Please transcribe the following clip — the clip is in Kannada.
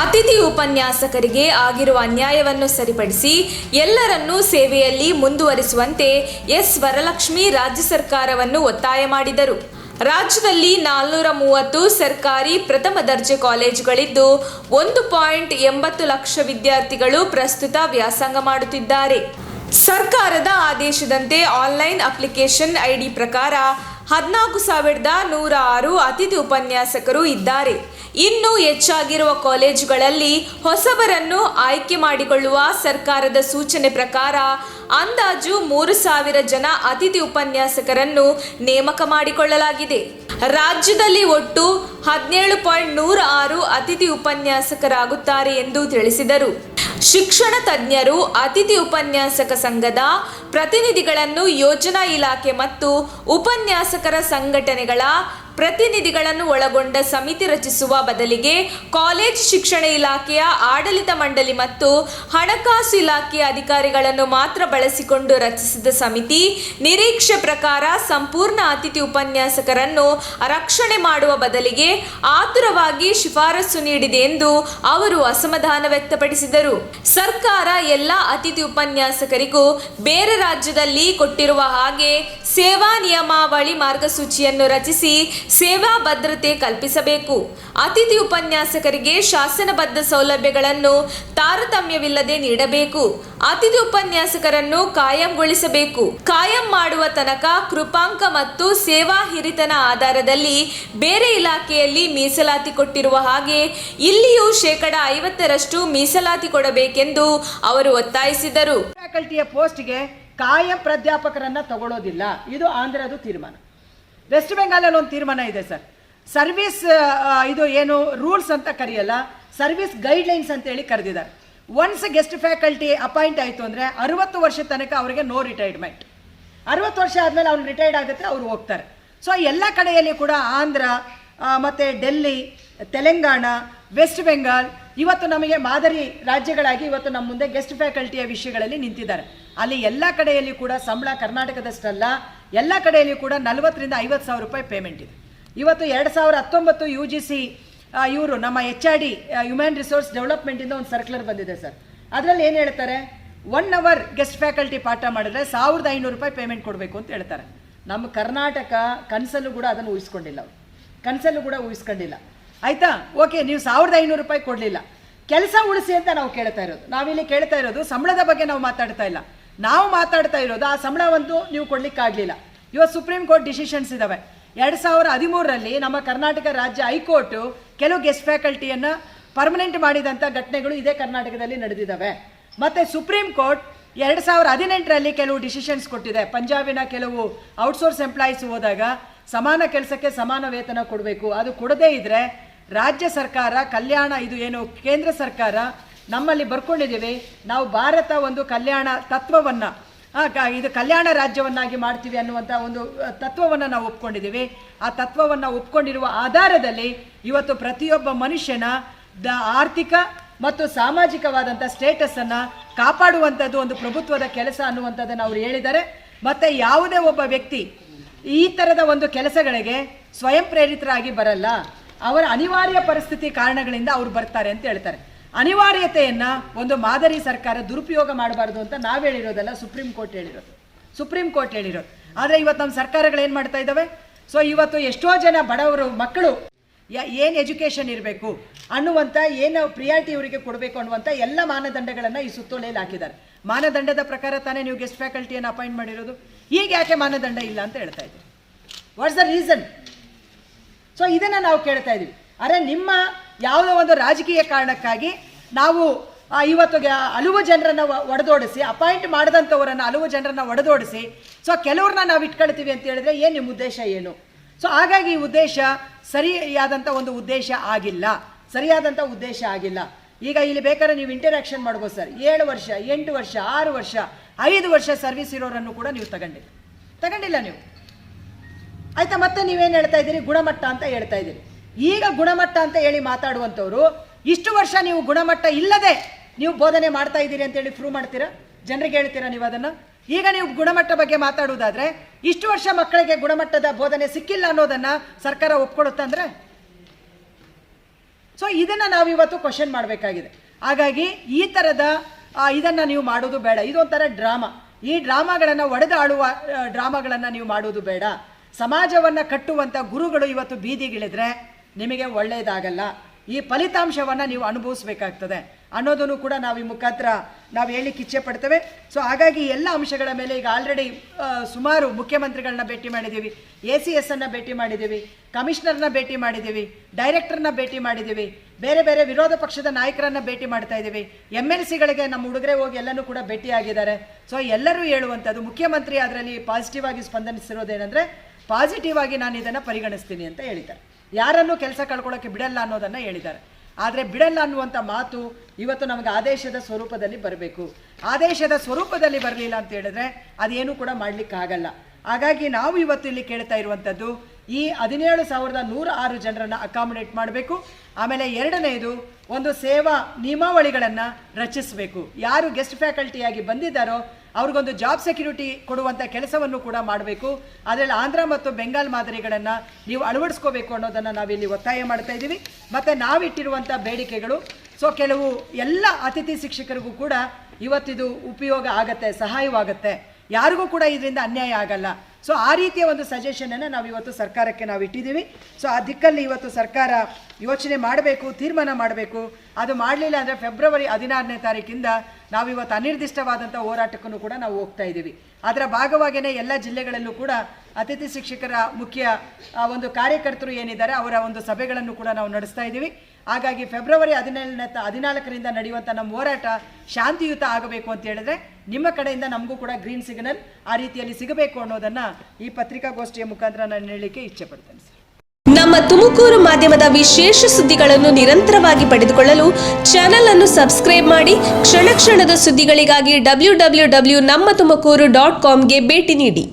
ಅತಿಥಿ ಉಪನ್ಯಾಸಕರಿಗೆ ಆಗಿರುವ ಅನ್ಯಾಯವನ್ನು ಸರಿಪಡಿಸಿ ಎಲ್ಲರನ್ನೂ ಸೇವೆಯಲ್ಲಿ ಮುಂದುವರಿಸುವಂತೆ ಎಸ್ ವರಲಕ್ಷ್ಮಿ ರಾಜ್ಯ ಸರ್ಕಾರವನ್ನು ಒತ್ತಾಯ ಮಾಡಿದರು. ರಾಜ್ಯದಲ್ಲಿ 430 ಸರ್ಕಾರಿ ಪ್ರಥಮ ದರ್ಜೆ ಕಾಲೇಜುಗಳಿದ್ದು 1.80 ಲಕ್ಷ ವಿದ್ಯಾರ್ಥಿಗಳು ಪ್ರಸ್ತುತ ವ್ಯಾಸಂಗ ಮಾಡುತ್ತಿದ್ದಾರೆ. ಸರ್ಕಾರದ ಆದೇಶದಂತೆ ಆನ್ಲೈನ್ ಅಪ್ಲಿಕೇಶನ್ ಐಡಿ ಪ್ರಕಾರ 14,106 ಅತಿಥಿ ಉಪನ್ಯಾಸಕರು ಇದ್ದಾರೆ. ಇನ್ನು ಹೆಚ್ಚಾಗಿರುವ ಕಾಲೇಜುಗಳಲ್ಲಿ ಹೊಸಬರನ್ನು ಆಯ್ಕೆ ಮಾಡಿಕೊಳ್ಳುವ ಸರ್ಕಾರದ ಸೂಚನೆ ಪ್ರಕಾರ ಅಂದಾಜು 3,000 ಜನ ಅತಿಥಿ ಉಪನ್ಯಾಸಕರನ್ನು ನೇಮಕ ಮಾಡಿಕೊಳ್ಳಲಾಗಿದೆ. ರಾಜ್ಯದಲ್ಲಿ ಒಟ್ಟು 17.106 ಅತಿಥಿ ಉಪನ್ಯಾಸಕರಾಗುತ್ತಾರೆ ಎಂದು ತಿಳಿಸಿದರು. ಶಿಕ್ಷಣ ತಜ್ಞರು ಅತಿಥಿ ಉಪನ್ಯಾಸಕ ಸಂಘದ ಪ್ರತಿನಿಧಿಗಳನ್ನು ಯೋಜನಾ ಇಲಾಖೆ ಮತ್ತು ಉಪನ್ಯಾಸಕರ ಸಂಘಟನೆಗಳ ಪ್ರತಿನಿಧಿಗಳನ್ನು ಒಳಗೊಂಡ ಸಮಿತಿ ರಚಿಸುವ ಬದಲಿಗೆ ಕಾಲೇಜು ಶಿಕ್ಷಣ ಇಲಾಖೆಯ ಆಡಳಿತ ಮಂಡಳಿ ಮತ್ತು ಹಣಕಾಸು ಇಲಾಖೆಯ ಅಧಿಕಾರಿಗಳನ್ನು ಮಾತ್ರ ಬಳಸಿಕೊಂಡು ರಚಿಸಿದ ಸಮಿತಿ ನಿರೀಕ್ಷೆ ಪ್ರಕಾರ ಸಂಪೂರ್ಣ ಅತಿಥಿ ಉಪನ್ಯಾಸಕರನ್ನು ರಕ್ಷಣೆ ಮಾಡುವ ಬದಲಿಗೆ ಆತುರವಾಗಿ ಶಿಫಾರಸು ನೀಡಿದೆ ಎಂದು ಅವರು ಅಸಮಾಧಾನ ವ್ಯಕ್ತಪಡಿಸಿದರು. ಸರ್ಕಾರ ಎಲ್ಲ ಅತಿಥಿ ಉಪನ್ಯಾಸಕರಿಗೂ ಬೇರೆ ರಾಜ್ಯದಲ್ಲಿ ಕೊಟ್ಟಿರುವ ಹಾಗೆ ಸೇವಾ ನಿಯಮಾವಳಿ ಮಾರ್ಗಸೂಚಿಯನ್ನು ರಚಿಸಿ ಸೇವಾ ಭದ್ರತೆ ಕಲ್ಪಿಸಬೇಕು. ಅತಿಥಿ ಉಪನ್ಯಾಸಕರಿಗೆ ಶಾಸನಬದ್ಧ ಸೌಲಭ್ಯಗಳನ್ನು ತಾರತಮ್ಯವಿಲ್ಲದೆ ನೀಡಬೇಕು. ಅತಿಥಿ ಉಪನ್ಯಾಸಕರನ್ನು ಕಾಯಂಗೊಳಿಸಬೇಕು. ಕಾಯಂ ಮಾಡುವ ತನಕ ಕೃಪಾಂಕ ಮತ್ತು ಸೇವಾ ಹಿರಿತನ ಆಧಾರದಲ್ಲಿ ಬೇರೆ ಇಲಾಖೆಯಲ್ಲಿ ಮೀಸಲಾತಿ ಕೊಟ್ಟಿರುವ ಹಾಗೆ ಇಲ್ಲಿಯೂ 50% ಮೀಸಲಾತಿ ಕೊಡಬೇಕೆಂದು ಅವರು ಒತ್ತಾಯಿಸಿದರು. ಫ್ಯಾಕಲ್ಟಿಯ ಪೋಸ್ಟ್ಗೆ ಕಾಯಂ ಪ್ರಾಧ್ಯಾಪಕರನ್ನ ತಗೊಳ್ಳೋದಿಲ್ಲ. ಇದು ಆಂಧ್ರದ ತೀರ್ಮಾನ. ವೆಸ್ಟ್ ಬೆಂಗಾಲಲ್ಲಿ ಒಂದು ತೀರ್ಮಾನ ಇದೆ ಸರ್. ಸರ್ವಿಸ್ ಇದು ಏನು ರೂಲ್ಸ್ ಅಂತ ಕರೆಯಲ್ಲ, ಸರ್ವಿಸ್ ಗೈಡ್ಲೈನ್ಸ್ ಅಂತ ಹೇಳಿ ಕರೆದಿದ್ದಾರೆ. ಒನ್ಸ್ ಗೆಸ್ಟ್ ಫ್ಯಾಕಲ್ಟಿ ಅಪಾಯಿಂಟ್ ಆಯಿತು ಅಂದರೆ 60 ವರ್ಷ ತನಕ ಅವರಿಗೆ ನೋ ರಿಟೈರ್ಮೆಂಟ್. 60 ವರ್ಷ ಆದಮೇಲೆ ಅವ್ರು ರಿಟೈರ್ಡ್ ಆಗುತ್ತೆ, ಅವರು ಹೋಗ್ತಾರೆ. ಸೊ ಎಲ್ಲ ಕಡೆಯಲ್ಲಿ ಕೂಡ ಆಂಧ್ರ ಮತ್ತು ಡೆಲ್ಲಿ, ತೆಲಂಗಾಣ, ವೆಸ್ಟ್ ಬೆಂಗಾಲ್ ಇವತ್ತು ನಮಗೆ ಮಾದರಿ ರಾಜ್ಯಗಳಾಗಿ ಇವತ್ತು ನಮ್ಮ ಮುಂದೆ ಗೆಸ್ಟ್ ಫ್ಯಾಕಲ್ಟಿಯ ವಿಷಯಗಳಲ್ಲಿ ನಿಂತಿದ್ದಾರೆ. ಅಲ್ಲಿ ಎಲ್ಲ ಕಡೆಯಲ್ಲಿ ಕೂಡ ಸಂಬಳ ಕರ್ನಾಟಕದಷ್ಟಲ್ಲ, ಎಲ್ಲ ಕಡೆಯಲ್ಲಿ ಕೂಡ 40,000 ರಿಂದ 50,000 ರೂಪಾಯಿ ಪೇಮೆಂಟ್ ಇದೆ. ಇವತ್ತು 2019 UGC ಇವರು ನಮ್ಮ HRD ಹ್ಯೂಮನ್ ರಿಸೋರ್ಸ್ ಡೆವಲಪ್ಮೆಂಟಿಂದ ಒಂದು ಸರ್ಕ್ಯುಲರ್ ಬಂದಿದೆ ಸರ್. ಅದರಲ್ಲಿ ಏನು ಹೇಳ್ತಾರೆ, 1 ಅವರ್ ಗೆಸ್ಟ್ ಫ್ಯಾಕಲ್ಟಿ ಪಾಠ ಮಾಡಿದ್ರೆ 1,500 ರೂಪಾಯಿ ಪೇಮೆಂಟ್ ಕೊಡಬೇಕು ಅಂತ ಹೇಳ್ತಾರೆ. ನಮ್ಮ ಕರ್ನಾಟಕ ಕನಸಲ್ಲೂ ಕೂಡ ಅದನ್ನು ಊಹಿಸ್ಕೊಂಡಿಲ್ಲ, ಅವರು ಕನಸಲ್ಲೂ ಕೂಡ ಊಹಿಸ್ಕೊಂಡಿಲ್ಲ. ಆಯಿತಾ, ಓಕೆ, ನೀವು 1,500 ರೂಪಾಯಿ ಕೊಡಲಿಲ್ಲ, ಕೆಲಸ ಉಳಿಸಿ ಅಂತ ನಾವು ಕೇಳ್ತಾ ಇರೋದು. ನಾವಿಲ್ಲಿ ಕೇಳ್ತಾ ಇರೋದು ಸಂಬಳದ ಬಗ್ಗೆ ನಾವು ಮಾತಾಡ್ತಾ ಇಲ್ಲ. ನಾವು ಮಾತಾಡ್ತಾ ಇರೋದು ಆ ಸಂಬಳವಂತೂ ನೀವು ಕೊಡಲಿಕ್ಕಾಗಲಿಲ್ಲ. ಇವತ್ತು ಸುಪ್ರೀಂ ಕೋರ್ಟ್ ಡಿಸಿಷನ್ಸ್ ಇದ್ದಾವೆ. 2013ರಲ್ಲಿ ನಮ್ಮ ಕರ್ನಾಟಕ ರಾಜ್ಯ ಹೈಕೋರ್ಟು ಕೆಲವು ಗೆಸ್ಟ್ ಫ್ಯಾಕಲ್ಟಿಯನ್ನು ಪರ್ಮನೆಂಟ್ ಮಾಡಿದಂಥ ಘಟನೆಗಳು ಇದೇ ಕರ್ನಾಟಕದಲ್ಲಿ ನಡೆದಿದ್ದಾವೆ. ಮತ್ತು ಸುಪ್ರೀಂ ಕೋರ್ಟ್ 2018ರಲ್ಲಿ ಕೆಲವು ಡಿಸಿಷನ್ಸ್ ಕೊಟ್ಟಿದೆ. ಪಂಜಾಬಿನ ಕೆಲವು ಔಟ್ಸೋರ್ಸ್ ಎಂಪ್ಲಾಯೀಸ್ ಹೋದಾಗ ಸಮಾನ ಕೆಲಸಕ್ಕೆ ಸಮಾನ ವೇತನ ಕೊಡಬೇಕು. ಅದು ಕೊಡದೇ ಇದ್ದರೆ ರಾಜ್ಯ ಸರ್ಕಾರ ಕಲ್ಯಾಣ, ಇದು ಏನು ಕೇಂದ್ರ ಸರ್ಕಾರ ನಮ್ಮಲ್ಲಿ ಬರ್ಕೊಂಡಿದ್ದೀವಿ, ನಾವು ಭಾರತ ಒಂದು ಕಲ್ಯಾಣ ತತ್ವವನ್ನು, ಇದು ಕಲ್ಯಾಣ ರಾಜ್ಯವನ್ನಾಗಿ ಮಾಡ್ತೀವಿ ಅನ್ನುವಂಥ ಒಂದು ತತ್ವವನ್ನು ನಾವು ಒಪ್ಕೊಂಡಿದ್ದೀವಿ. ಆ ತತ್ವವನ್ನು ಒಪ್ಕೊಂಡಿರುವ ಆಧಾರದಲ್ಲಿ ಇವತ್ತು ಪ್ರತಿಯೊಬ್ಬ ಮನುಷ್ಯನ ಆರ್ಥಿಕ ಮತ್ತು ಸಾಮಾಜಿಕವಾದಂಥ ಸ್ಟೇಟಸನ್ನು ಕಾಪಾಡುವಂಥದ್ದು ಒಂದು ಪ್ರಭುತ್ವದ ಕೆಲಸ ಅನ್ನುವಂಥದ್ದನ್ನು ಅವರು ಹೇಳಿದ್ದಾರೆ. ಮತ್ತು ಯಾವುದೇ ಒಬ್ಬ ವ್ಯಕ್ತಿ ಈ ಥರದ ಒಂದು ಕೆಲಸಗಳಿಗೆ ಸ್ವಯಂ ಪ್ರೇರಿತರಾಗಿ ಬರಲ್ಲ, ಅವರ ಅನಿವಾರ್ಯ ಪರಿಸ್ಥಿತಿ ಕಾರಣಗಳಿಂದ ಅವ್ರು ಬರ್ತಾರೆ ಅಂತ ಹೇಳ್ತಾರೆ. ಅನಿವಾರ್ಯತೆಯನ್ನು ಒಂದು ಮಾದರಿ ಸರ್ಕಾರ ದುರುಪಯೋಗ ಮಾಡಬಾರ್ದು ಅಂತ ನಾವು ಹೇಳಿರೋದಲ್ಲ, ಸುಪ್ರೀಂ ಕೋರ್ಟ್ ಹೇಳಿರೋದು. ಆದರೆ ಇವತ್ತು ನಮ್ಮ ಸರ್ಕಾರಗಳು ಏನು ಮಾಡ್ತಾ ಇದ್ದಾವೆ, ಸೊ ಇವತ್ತು ಎಷ್ಟೋ ಜನ ಬಡವರು ಮಕ್ಕಳು ಏನು ಎಜುಕೇಷನ್ ಇರಬೇಕು ಅನ್ನುವಂಥ, ಏನು ಪ್ರಿಯಾರಿಟಿ ಇವರಿಗೆ ಕೊಡಬೇಕು ಅನ್ನುವಂಥ ಎಲ್ಲ ಮಾನದಂಡಗಳನ್ನು ಈ ಸುತ್ತೋಲೆಯಲ್ಲಿ ಹಾಕಿದ್ದಾರೆ. ಮಾನದಂಡದ ಪ್ರಕಾರ ತಾನೇ ನೀವು ಗೆಸ್ಟ್ ಫ್ಯಾಕಲ್ಟಿಯನ್ನು ಅಪಾಯಿಂಟ್ ಮಾಡಿರೋದು. ಈಗ ಯಾಕೆ ಮಾನದಂಡ ಇಲ್ಲ ಅಂತ ಹೇಳ್ತಾ ಇದ್ದೀವಿ? What's the reason? ಸೊ ಇದನ್ನು ನಾವು ಕೇಳ್ತಾ ಇದ್ದೀವಿ. ಅರೆ, ನಿಮ್ಮ ಯಾವುದೋ ಒಂದು ರಾಜಕೀಯ ಕಾರಣಕ್ಕಾಗಿ ನಾವು ಇವತ್ತು ಹಲವು ಜನರನ್ನು ಒಡೆದೋಡಿಸಿ, ಅಪಾಯಿಂಟ್ ಮಾಡಿದಂಥವರನ್ನು ಹಲವು ಜನರನ್ನು ಒಡೆದೋಡಿಸಿ, ಸೊ ಕೆಲವ್ರನ್ನ ನಾವು ಇಟ್ಕೊಳ್ತೀವಿ ಅಂತ ಹೇಳಿದ್ರೆ ಏನು ನಿಮ್ಮ ಉದ್ದೇಶ ಏನು? ಸೊ ಹಾಗಾಗಿ ಈ ಉದ್ದೇಶ ಸರಿಯಾದಂಥ ಒಂದು ಉದ್ದೇಶ ಆಗಿಲ್ಲ. ಈಗ ಇಲ್ಲಿ ಬೇಕಾದ್ರೆ ನೀವು ಇಂಟರಾಕ್ಷನ್ ಮಾಡ್ಬೋದು ಸರ್. 7 ವರ್ಷ, 8 ವರ್ಷ, 6 ವರ್ಷ, 5 ವರ್ಷ ಸರ್ವಿಸ್ ಇರೋರನ್ನು ಕೂಡ ನೀವು ತಗೊಂಡಿಲ್ಲ ನೀವು. ಆಯಿತಾ, ಮತ್ತೆ ನೀವೇನು ಹೇಳ್ತಾ ಇದ್ದೀರಿ, ಗುಣಮಟ್ಟ ಅಂತ ಹೇಳ್ತಾ ಇದ್ದೀರಿ. ಈಗ ಗುಣಮಟ್ಟ ಅಂತ ಹೇಳಿ ಮಾತಾಡುವಂಥವ್ರು ಇಷ್ಟು ವರ್ಷ ನೀವು ಗುಣಮಟ್ಟ ಇಲ್ಲದೆ ನೀವು ಬೋಧನೆ ಮಾಡ್ತಾ ಇದ್ದೀರಿ ಅಂತೇಳಿ ಪ್ರೂವ್ ಮಾಡ್ತೀರಾ? ಜನರಿಗೆ ಹೇಳ್ತೀರಾ ನೀವು ಅದನ್ನು? ಈಗ ನೀವು ಗುಣಮಟ್ಟ ಬಗ್ಗೆ ಮಾತಾಡುವುದಾದರೆ ಇಷ್ಟು ವರ್ಷ ಮಕ್ಕಳಿಗೆ ಗುಣಮಟ್ಟದ ಬೋಧನೆ ಸಿಕ್ಕಿಲ್ಲ ಅನ್ನೋದನ್ನು ಸರ್ಕಾರ ಒಪ್ಕೊಡುತ್ತಂದ್ರೆ ಸೊ ಇದನ್ನು ನಾವಿವತ್ತು ಕ್ವಶನ್ ಮಾಡಬೇಕಾಗಿದೆ. ಹಾಗಾಗಿ ಈ ಥರದ ಇದನ್ನು ನೀವು ಮಾಡೋದು ಬೇಡ. ಇದೊಂಥರ ಡ್ರಾಮಾ. ಈ ಡ್ರಾಮಾಗಳನ್ನು ಒಡೆದಾಡುವ ಡ್ರಾಮಾಗಳನ್ನು ನೀವು ಮಾಡೋದು ಬೇಡ. ಸಮಾಜವನ್ನು ಕಟ್ಟುವಂಥ ಗುರುಗಳು ಇವತ್ತು ಬೀದಿಗಿಳಿದ್ರೆ ನಿಮಗೆ ಒಳ್ಳೆಯದಾಗಲ್ಲ. ಈ ಫಲಿತಾಂಶವನ್ನು ನೀವು ಅನುಭವಿಸಬೇಕಾಗ್ತದೆ ಅನ್ನೋದನ್ನು ಕೂಡ ನಾವು ಈ ಮುಖಾಂತರ ನಾವು ಹೇಳಲಿಕ್ಕೆ ಇಚ್ಛೆ ಪಡ್ತೇವೆ. ಸೊ ಹಾಗಾಗಿ ಎಲ್ಲ ಅಂಶಗಳ ಮೇಲೆ ಈಗ ಆಲ್ರೆಡಿ ಸುಮಾರು ಮುಖ್ಯಮಂತ್ರಿಗಳನ್ನ ಭೇಟಿ ಮಾಡಿದ್ದೀವಿ, ACS ಅನ್ನು ಭೇಟಿ ಮಾಡಿದ್ದೀವಿ, ಕಮಿಷನರ್ನ ಭೇಟಿ ಮಾಡಿದ್ದೀವಿ, ಡೈರೆಕ್ಟರ್ನ ಭೇಟಿ ಮಾಡಿದ್ದೀವಿ, ಬೇರೆ ಬೇರೆ ವಿರೋಧ ಪಕ್ಷದ ನಾಯಕರನ್ನ ಭೇಟಿ ಮಾಡ್ತಾ ಇದ್ದೀವಿ, MLCಗಳಿಗೆ ನಮ್ಮ ಹುಡುಗರೆ ಹೋಗಿ ಎಲ್ಲನೂ ಕೂಡ ಭೇಟಿಯಾಗಿದ್ದಾರೆ. ಸೊ ಎಲ್ಲರೂ ಹೇಳುವಂಥದ್ದು ಮುಖ್ಯಮಂತ್ರಿ ಅದರಲ್ಲಿ ಪಾಸಿಟಿವ್ ಆಗಿ ಸ್ಪಂದನಿಸಿರೋದೇನೆಂದರೆ ಪಾಸಿಟಿವ್ ಆಗಿ ನಾನು ಇದನ್ನು ಪರಿಗಣಿಸ್ತೀನಿ ಅಂತ ಹೇಳಿದ್ದಾರೆ. ಯಾರನ್ನೂ ಕೆಲಸ ಕಳ್ಕೊಳ್ಳೋಕ್ಕೆ ಬಿಡಲ್ಲ ಅನ್ನೋದನ್ನು ಹೇಳಿದ್ದಾರೆ. ಆದರೆ ಬಿಡಲ್ಲ ಅನ್ನುವಂಥ ಮಾತು ಇವತ್ತು ನಮಗೆ ಆದೇಶದ ಸ್ವರೂಪದಲ್ಲಿ ಬರಬೇಕು. ಆದೇಶದ ಸ್ವರೂಪದಲ್ಲಿ ಬರಲಿಲ್ಲ ಅಂತ ಹೇಳಿದ್ರೆ ಅದೇನು ಕೂಡ ಮಾಡಲಿಕ್ಕಾಗಲ್ಲ. ಹಾಗಾಗಿ ನಾವು ಇವತ್ತು ಇಲ್ಲಿ ಕೇಳ್ತಾ ಇರುವಂಥದ್ದು ಈ 17,106 ಜನರನ್ನು ಅಕಾಮಿಡೇಟ್ ಮಾಡಬೇಕು. ಆಮೇಲೆ ಎರಡನೆಯದು ಒಂದು ಸೇವಾ ನಿಯಮಾವಳಿಗಳನ್ನು ರಚಿಸಬೇಕು. ಯಾರು ಗೆಸ್ಟ್ ಫ್ಯಾಕಲ್ಟಿಯಾಗಿ ಬಂದಿದ್ದಾರೋ ಅವ್ರಿಗೊಂದು ಜಾಬ್ ಸೆಕ್ಯೂರಿಟಿ ಕೊಡುವಂಥ ಕೆಲಸವನ್ನು ಕೂಡ ಮಾಡಬೇಕು. ಅದರಲ್ಲಿ ಆಂಧ್ರ ಮತ್ತು ಬೆಂಗಾಲ್ ಮಾದರಿಗಳನ್ನು ನೀವು ಅಳವಡಿಸ್ಕೋಬೇಕು ಅನ್ನೋದನ್ನು ನಾವಿಲ್ಲಿ ಒತ್ತಾಯ ಮಾಡ್ತಾ ಇದ್ದೀವಿ. ಮತ್ತು ನಾವಿಟ್ಟಿರುವಂಥ ಬೇಡಿಕೆಗಳು ಸೊ ಕೆಲವು ಎಲ್ಲ ಅತಿಥಿ ಶಿಕ್ಷಕರಿಗೂ ಕೂಡ ಇವತ್ತಿದು ಉಪಯೋಗ ಆಗತ್ತೆ, ಸಹಾಯವಾಗುತ್ತೆ, ಯಾರಿಗೂ ಕೂಡ ಇದರಿಂದ ಅನ್ಯಾಯ ಆಗಲ್ಲ. ಸೊ ಆ ರೀತಿಯ ಒಂದು ಸಜೆಷನನ್ನು ನಾವು ಇವತ್ತು ಸರ್ಕಾರಕ್ಕೆ ನಾವು ಇಟ್ಟಿದ್ದೀವಿ. ಸೊ ಆ ದಿಕ್ಕಲ್ಲಿ ಇವತ್ತು ಸರ್ಕಾರ ಯೋಚನೆ ಮಾಡಬೇಕು, ತೀರ್ಮಾನ ಮಾಡಬೇಕು. ಅದು ಮಾಡಲಿಲ್ಲ ಅಂದರೆ ಫೆಬ್ರವರಿ 16ನೇ ತಾರೀಕಿಂದ ನಾವಿವತ್ತು ಅನಿರ್ದಿಷ್ಟವಾದಂಥ ಹೋರಾಟಕ್ಕೂ ಕೂಡ ನಾವು ಹೋಗ್ತಾ ಇದ್ದೀವಿ. ಅದರ ಭಾಗವಾಗಿಯೇ ಎಲ್ಲ ಜಿಲ್ಲೆಗಳಲ್ಲೂ ಕೂಡ ಅತಿಥಿ ಶಿಕ್ಷಕರ ಮುಖ್ಯ ಒಂದು ಕಾರ್ಯಕರ್ತರು ಏನಿದ್ದಾರೆ ಅವರ ಒಂದು ಸಭೆಗಳನ್ನು ಕೂಡ ನಾವು ನಡೆಸ್ತಾ ಇದ್ದೀವಿ. ಹಾಗಾಗಿ ಫೆಬ್ರವರಿ 14ರಿಂದ ನಡೆಯುವಂಥ ನಮ್ಮ ಹೋರಾಟ ಶಾಂತಿಯುತ ಆಗಬೇಕು ಅಂತ ಹೇಳಿದ್ರೆ ನಿಮ್ಮ ಕಡೆಯಿಂದ ನಮಗೂ ಕೂಡ ಗ್ರೀನ್ ಸಿಗ್ನಲ್ ಆ ರೀತಿಯಲ್ಲಿ ಸಿಗಬೇಕು ಅನ್ನೋದನ್ನು ಈ ಪತ್ರಿಕಾಗೋಷ್ಠಿಯ ಮುಖಾಂತರ ನಾನು ಹೇಳಲಿಕ್ಕೆ ಇಚ್ಛೆ ಪಡ್ತೇನೆ ಸರ್. ನಮ್ಮ ತುಮಕೂರು ಮಾಧ್ಯಮದ ವಿಶೇಷ ಸುದ್ದಿಗಳನ್ನು ನಿರಂತರವಾಗಿ ಪಡೆದುಕೊಳ್ಳಲು ಚಾನೆಲ್ ಅನ್ನು ಸಬ್ಸ್ಕ್ರೈಬ್ ಮಾಡಿ. ಕ್ಷಣ ಕ್ಷಣದ ಸುದ್ದಿಗಳಿಗಾಗಿ www.nammathumakuru.com ಗೆ ಭೇಟಿ ನೀಡಿ.